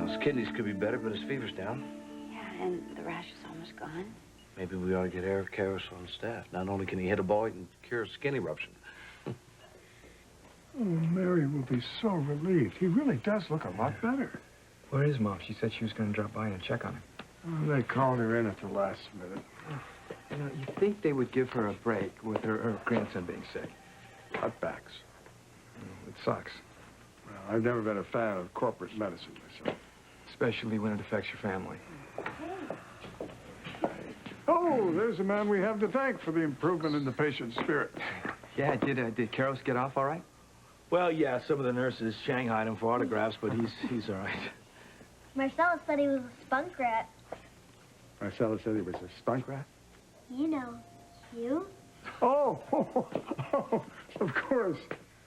Well, his kidneys could be better, but his fever's down. Yeah, and the rash is almost gone. Maybe we ought to get Eric Karros on staff. Not only can he hit a ball, he can cure skin eruption. Oh, Mary will be so relieved. He really does look a lot better. Where is Mom? She said she was going to drop by and check on him. Oh, they called her in at the last minute. You know, you'd think they would give her a break with her grandson being sick. Cutbacks. It sucks. Well, I've never been a fan of corporate medicine myself. Especially when it affects your family. Oh, there's a man we have to thank for the improvement in the patient's spirit. Yeah, did Karros get off all right? Well, yeah, some of the nurses shanghaied him for autographs, but he's all right. Marcella said he was a spunk rat. Marcella said he was a spunk rat? You know, you? Oh, of course.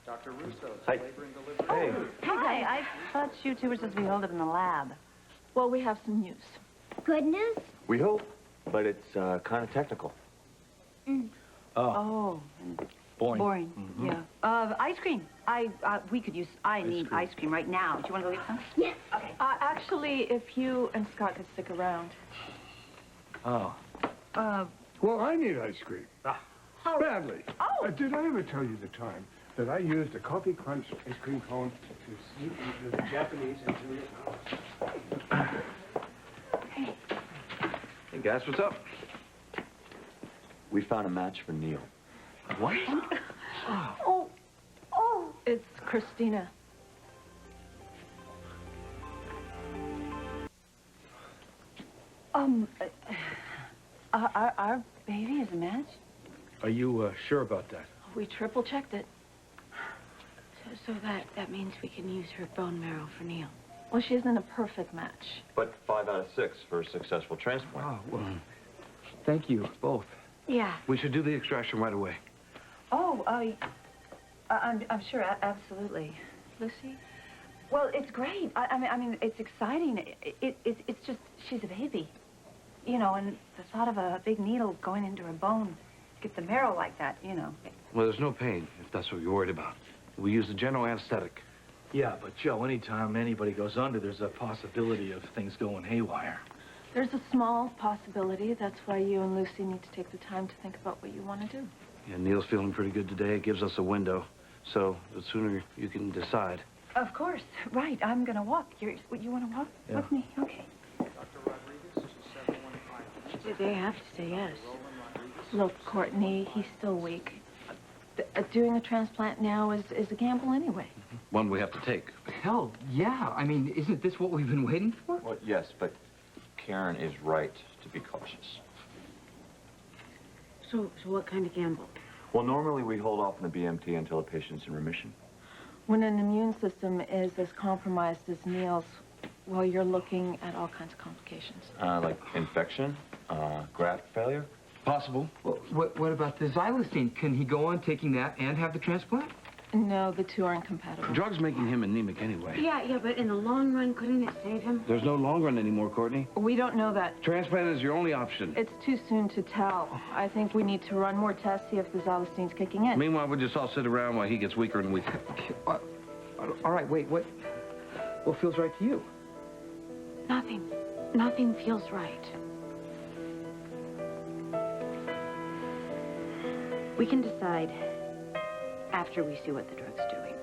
Dr. Russo, Hi. labor and delivery. Hey. Hi, I thought you two were supposed to be holding in the lab. Well, we have some news. Good news? We hope, but it's kind of technical. Oh, Boring. boring. Yeah. Ice cream. I need ice cream right now. Do you want to go get some? Yes. Okay. Actually, if you and Scott could stick around. Oh. Well, I need ice cream. Badly. Oh. Did I ever tell you the time that I used a Coffee Crunch ice cream cone to sneak into the Japanese interior house? Hey, guys, what's up? We found a match for Neil. What? Oh, it's Christina. Our baby is a match? Are you sure about that? We triple checked it. So that means we can use her bone marrow for Neil. Well, she isn't a perfect match. But 5 out of 6 for a successful transplant. Oh, well, thank you, both. Yeah. We should do the extraction right away. Oh, I'm sure, absolutely. Lucy? Well, it's great. I mean, it's exciting. It's just, she's a baby. You know, and the thought of a big needle going into her bone, get the marrow like that, you know. Well, there's no pain, if that's what you're worried about. We use the general anesthetic. Yeah, but Joe, anytime anybody goes under, there's a possibility of things going haywire. There's a small possibility. That's why you and Lucy need to take the time to think about what you want to do. Yeah, Neil's feeling pretty good today. It gives us a window. So the sooner you can decide. Of course. Right. I'm going to walk. You want to walk with me? Okay. Dr. Rodriguez, 2715. They have to say yes. Look, Courtney, he's still weak. Doing a transplant now is a gamble anyway. One we have to take. Hell, yeah. I mean, isn't this what we've been waiting for? Well, yes, but Karen is right to be cautious. So what kind of gamble? Well, normally we hold off on the BMT until a patient's in remission. When an immune system is as compromised as Neil's, well, you're looking at all kinds of complications. Like infection, graft failure. Possible. Well, what about the xylostine? Can he go on taking that and have the transplant? No, the two are incompatible. Drug's making him anemic anyway. Yeah, but in the long run, couldn't it save him? There's no long run anymore, Courtney. We don't know that. Transplant is your only option. It's too soon to tell. I think we need to run more tests, see if the xylostine's kicking in. Meanwhile, we'll just all sit around while he gets weaker and weaker. All right, wait, what feels right to you? Nothing. Nothing feels right. We can decide after we see what the drug's doing.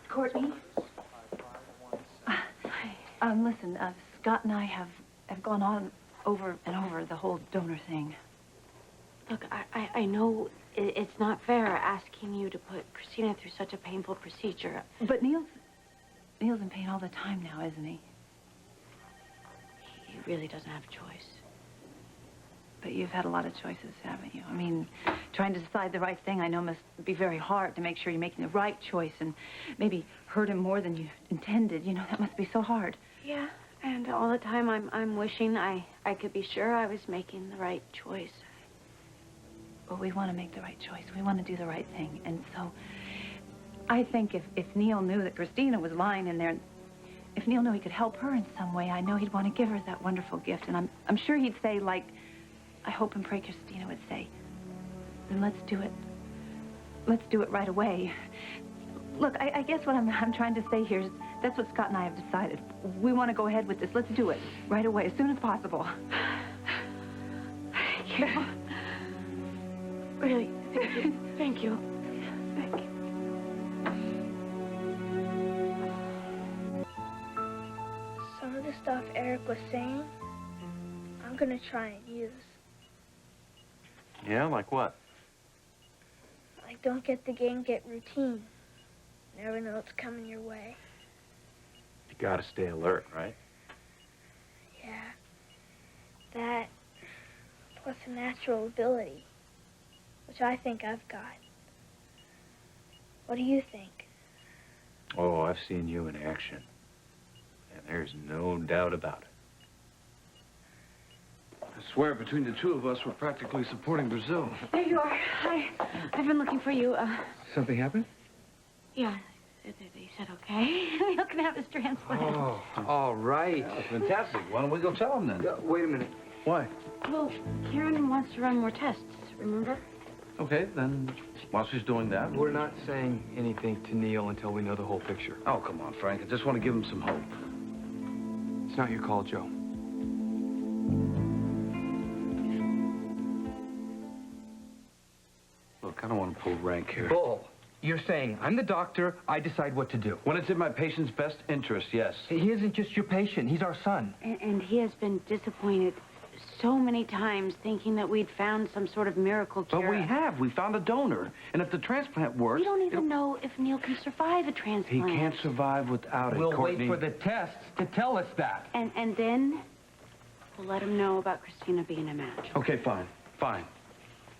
Courtney? Listen, Scott and I have gone on over and over the whole donor thing. Look, I know it's not fair asking you to put Christina through such a painful procedure. But Neil's in pain all the time now, isn't he? he really doesn't have a choice. But you've had a lot of choices, haven't you? I mean, trying to decide the right thing, I know must be very hard to make sure you're making the right choice and maybe hurt him more than you intended. You know, that must be so hard. Yeah, and all the time I'm wishing I could be sure I was making the right choice. But we want to make the right choice. We want to do the right thing. And so I think if Neil knew that Christina was lying in there, if Neil knew he could help her in some way, I know he'd want to give her that wonderful gift. And I'm sure he'd say, like, I hope and pray Christina would say, then let's do it. Let's do it right away. Look, I guess what I'm trying to say here is that's what Scott and I have decided. We want to go ahead with this. Let's do it right away, as soon as possible. Thank you. Really, thank you. Thank you. Thank you. Some of the stuff Eric was saying, I'm gonna try and use. Yeah, like what? Like, don't get the game, get routine. Never know what's coming your way. You gotta stay alert, right? Yeah. That, plus a natural ability, which I think I've got. What do you think? Oh, I've seen you in action. And there's no doubt about it. I swear, between the two of us, we're practically supporting Brazil. There you are. I've been looking for you. Something happened? Yeah, they said okay. Neil can have his transplant. Oh, all right. Fantastic. Why don't we go tell him then? Wait a minute. Why? Well, Karen wants to run more tests, remember? Okay, then while she's doing that... We're not saying anything to Neil until we know the whole picture. Oh, come on, Frank. I just want to give him some hope. It's not your call, Joe. Look, I don't want to pull rank here. Bull. You're saying, I'm the doctor, I decide what to do. When it's in my patient's best interest, yes. He isn't just your patient, he's our son. And he has been disappointed so many times thinking that we'd found some sort of miracle cure. But we have. We found a donor. And if the transplant works... We don't even know if Neil can survive a He transplant. can't survive without it, We'll Courtney. wait for the tests to tell us that. And then we'll let him know about Christina being a match. Okay, fine. Fine.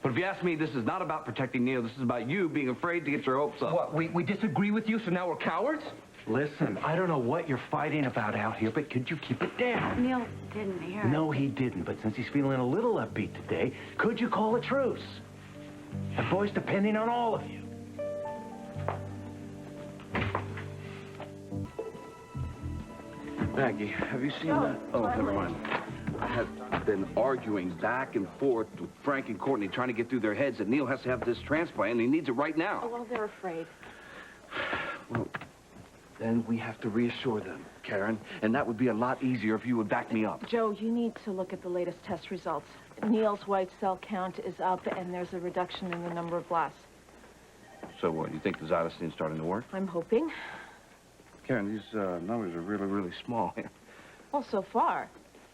But if you ask me, this is not about protecting Neil. This is about you being afraid to get your hopes up. What, we disagree with you, so now we're cowards? Listen, I don't know what you're fighting about out here, but could you keep it down? Neil didn't hear it. No, he didn't, but since he's feeling a little upbeat today, could you call a truce? The boy's depending on all of you. Maggie, have you seen that? Oh, never mind. I have been arguing back and forth with Frank and Courtney, trying to get through their heads that Neil has to have this transplant, and he needs it right now. Oh, well, they're afraid. Well, then we have to reassure them, Karen, and that would be a lot easier if you would back me up. Joe, you need to look at the latest test results. Neil's white cell count is up, and there's a reduction in the number of blasts. So what, you think the Zytostine's starting to work? I'm hoping. Karen, these numbers are really, really small. Well, so far.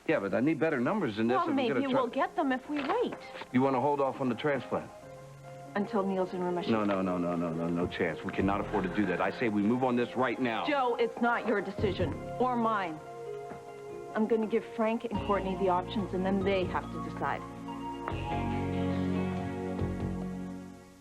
Yeah, but I need better numbers than this. Well, if I'm maybe gonna try... we'll get them if we wait. You want to hold off on the transplant? Until Neil's in remission. No chance. We cannot afford to do that. I say we move on this right now. Joe, it's not your decision, or mine. I'm going to give Frank and Courtney the options, and then they have to decide.